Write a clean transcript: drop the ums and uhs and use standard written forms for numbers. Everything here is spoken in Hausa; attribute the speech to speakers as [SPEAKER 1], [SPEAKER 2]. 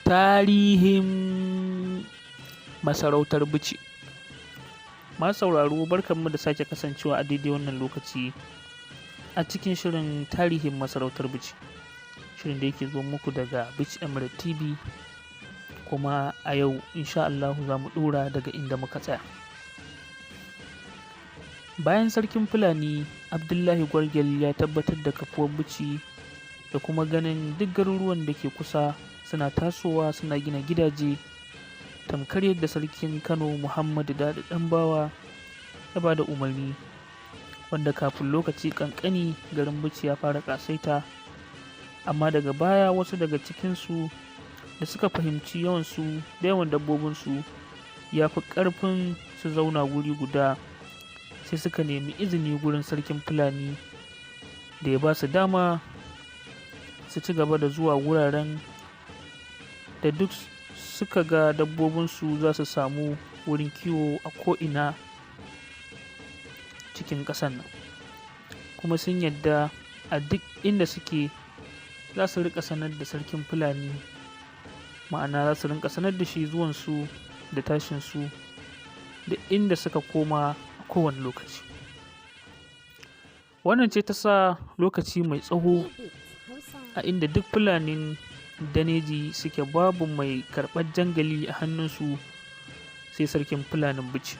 [SPEAKER 1] Tarihin Masarautar Bichi. Masu sauraro barkanmu da sake kasancewa a daidai wannan lokaci a cikin shirin Tarihin Masarautar Bichi. Shirin da yake zo muku daga Bichi Emirate TV, kuma a yau insha Allahu za mu ɗora daga inda muka tsaya. Bayan sarkin Fulani Abdullahi Gwargel ya tabbatar da kafuwar Bichi da kuma ganin duk garuruwan da ke kusa suna tasowa suna gina gidaje tamkar yadda sarkin Kano Muhammadu Dadi Ɗanbawa ya ba da umarni, wanda kafin lokaci ƙanƙani garin Bichi ya fara ƙasaita, amma daga baya wasu daga cikinsu da suka fahimci yawansu da yawan dabbobinsu ya fi ƙarfin su zauna wuri guda, sai suka nemi izini gurin sarkin Fulani da ya ba su dama su ci gaba da zuwa wuraren da duk suka ga dabbobinsu za su samu wurin kiwo a ko'ina cikin ƙasar nan, kuma sun yadda a duk inda suke za su rika sanar da sarkin Fulani, ma'ana za su rinka sanar da shi zuwansu da tashinsu da inda suka koma a kowane lokaci. Wannan ce ta sa lokaci mai tsawo a inda duk Fulanin daneji suke babu mai karɓar jangali a hannunsu sai sarkin Fulanin Bichi.